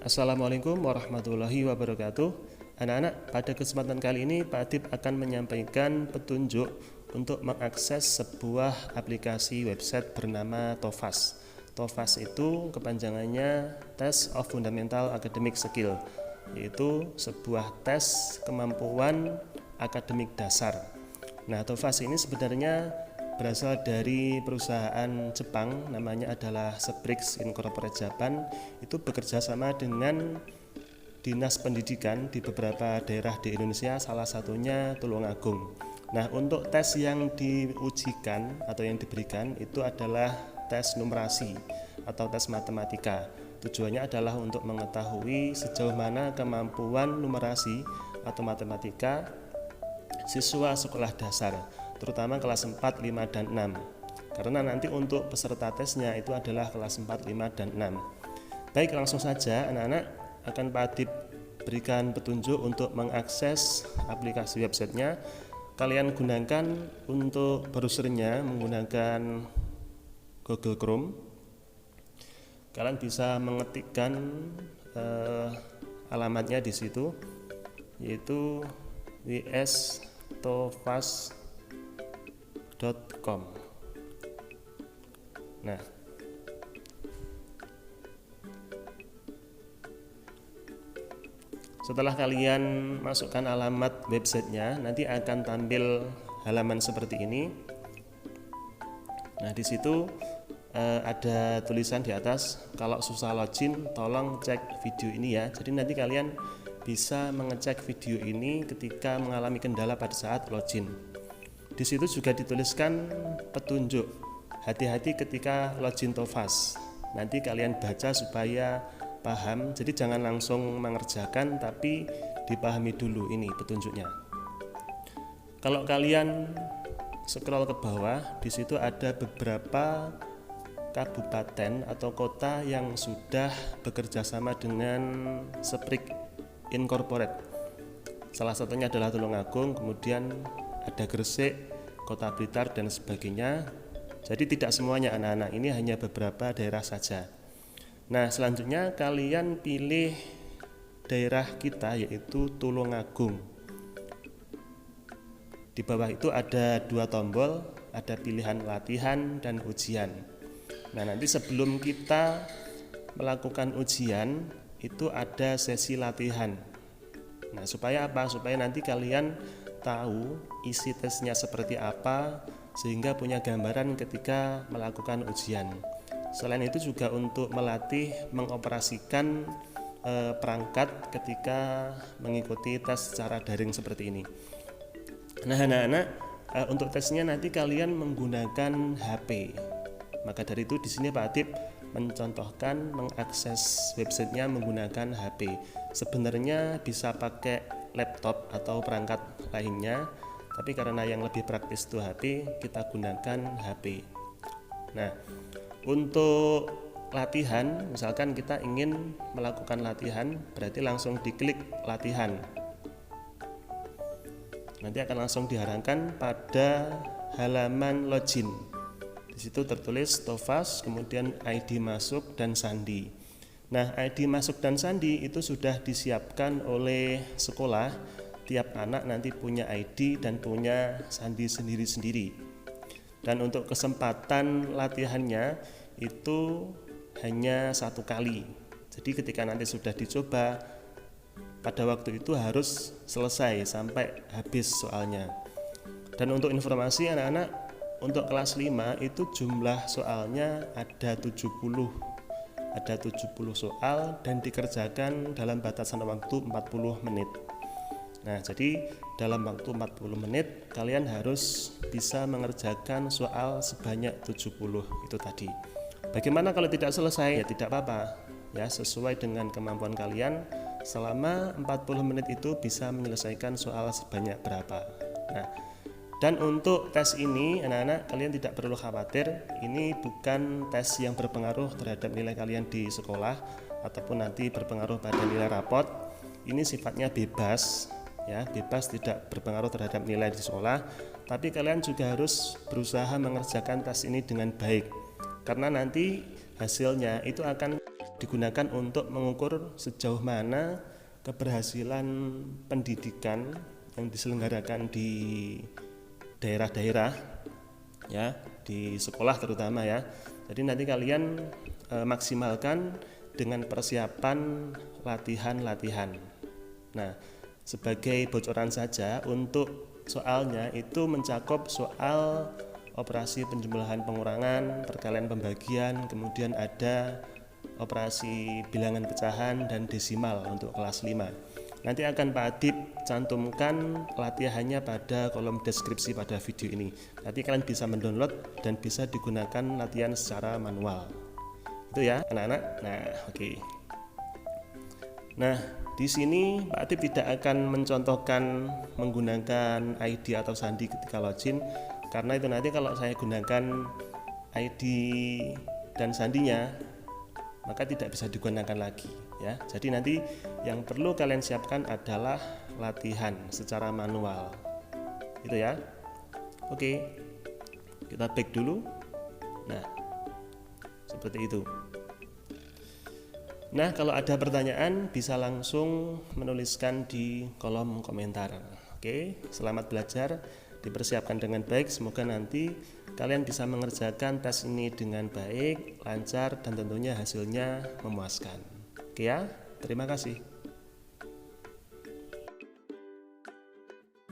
Assalamualaikum warahmatullahi wabarakatuh. Anak-anak, pada kesempatan kali ini Pak Adib akan menyampaikan petunjuk untuk mengakses sebuah aplikasi website bernama TOFAS. TOFAS itu kepanjangannya Test of Fundamental Academic Skill, yaitu sebuah tes kemampuan akademik dasar. Nah, TOFAS ini sebenarnya berasal dari perusahaan Jepang, namanya adalah Sprix Incorporated Japan. Itu bekerja sama dengan dinas pendidikan di beberapa daerah di Indonesia, salah satunya Tulungagung. Nah, untuk tes yang diujikan atau yang diberikan itu adalah tes numerasi atau tes matematika. Tujuannya adalah untuk mengetahui sejauh mana kemampuan numerasi atau matematika siswa sekolah dasar, terutama kelas 4, 5, dan 6. Karena nanti untuk peserta tesnya itu adalah kelas 4, 5, dan 6. Baik, langsung saja anak-anak akan Pak Adib berikan petunjuk untuk mengakses aplikasi websitenya. Kalian gunakan untuk browsernya menggunakan Google Chrome. Kalian bisa mengetikkan alamatnya di situ, yaitu wstofas.com. Nah, setelah kalian masukkan alamat websitenya, nanti akan tampil halaman seperti ini. Nah, di situ ada tulisan di atas, kalau susah login tolong cek video ini ya. Jadi nanti kalian bisa mengecek video ini ketika mengalami kendala pada saat login. Di situ juga dituliskan petunjuk, hati-hati ketika login TOFAS. Nanti kalian baca supaya paham. Jadi jangan langsung mengerjakan, tapi dipahami dulu ini petunjuknya. Kalau kalian scroll ke bawah, di situ ada beberapa kabupaten atau kota yang sudah bekerja sama dengan Sprix Incorporate. Salah satunya adalah Tulungagung, kemudian ada Gresik, Kota Blitar, dan sebagainya. Jadi tidak semuanya anak-anak, ini hanya beberapa daerah saja. Nah, selanjutnya kalian pilih daerah kita, yaitu Tulungagung. Di bawah itu ada dua tombol, ada pilihan latihan dan ujian. Nah, nanti sebelum kita melakukan ujian itu ada sesi latihan. Nah, supaya apa? Supaya nanti kalian tahu isi tesnya seperti apa, sehingga punya gambaran ketika melakukan ujian. Selain itu juga untuk melatih mengoperasikan perangkat ketika mengikuti tes secara daring seperti ini. Nah, anak-anak, untuk tesnya nanti kalian menggunakan HP. Maka dari itu di sini Pak Adib mencontohkan mengakses websitenya menggunakan HP. Sebenarnya bisa pakai laptop atau perangkat lainnya, tapi karena yang lebih praktis itu HP, kita gunakan HP. Nah, untuk latihan, misalkan kita ingin melakukan latihan, berarti langsung diklik latihan. Nanti akan langsung diarahkan pada halaman login. Di situ tertulis TOFAS, kemudian ID masuk dan sandi. Nah, ID masuk dan sandi itu sudah disiapkan oleh sekolah. Tiap anak nanti punya ID dan punya sandi sendiri-sendiri. Dan untuk kesempatan latihannya itu hanya 1 kali. Jadi ketika nanti sudah dicoba, pada waktu itu harus selesai sampai habis soalnya. Dan untuk informasi anak-anak, untuk kelas 5 itu jumlah soalnya ada 70 soal dan dikerjakan dalam batasan waktu 40 menit. Nah, jadi dalam waktu 40 menit kalian harus bisa mengerjakan soal sebanyak 70 itu tadi. Bagaimana kalau tidak selesai? Ya tidak apa-apa. Ya, sesuai dengan kemampuan kalian, selama 40 menit itu bisa menyelesaikan soal sebanyak berapa. Nah, dan untuk tes ini anak-anak kalian tidak perlu khawatir, ini bukan tes yang berpengaruh terhadap nilai kalian di sekolah ataupun nanti berpengaruh pada nilai rapot. Ini sifatnya bebas, ya, bebas, tidak berpengaruh terhadap nilai di sekolah. Tapi kalian juga harus berusaha mengerjakan tes ini dengan baik, karena nanti hasilnya itu akan digunakan untuk mengukur sejauh mana keberhasilan pendidikan yang diselenggarakan di daerah-daerah, ya, di sekolah terutama ya. Jadi nanti kalian maksimalkan dengan persiapan latihan-latihan. Nah, sebagai bocoran saja, untuk soalnya itu mencakup soal operasi penjumlahan pengurangan, perkalian pembagian, kemudian ada operasi bilangan pecahan dan desimal untuk kelas 5. Nanti akan Pak Adib cantumkan latihannya pada kolom deskripsi pada video ini. Nanti kalian bisa mendownload dan bisa digunakan latihan secara manual. Itu ya anak-anak. Nah, oke. Nah, di sini Pak Adib tidak akan mencontohkan menggunakan ID atau sandi ketika login, karena itu nanti kalau saya gunakan ID dan sandinya maka tidak bisa digunakan lagi ya. Jadi nanti yang perlu kalian siapkan adalah latihan secara manual. Itu ya. Oke. Kita back dulu. Nah, seperti itu. Nah, kalau ada pertanyaan bisa langsung menuliskan di kolom komentar. Oke, selamat belajar, dipersiapkan dengan baik. Semoga nanti kalian bisa mengerjakan tes ini dengan baik, lancar, dan tentunya hasilnya memuaskan. Oke ya, terima kasih.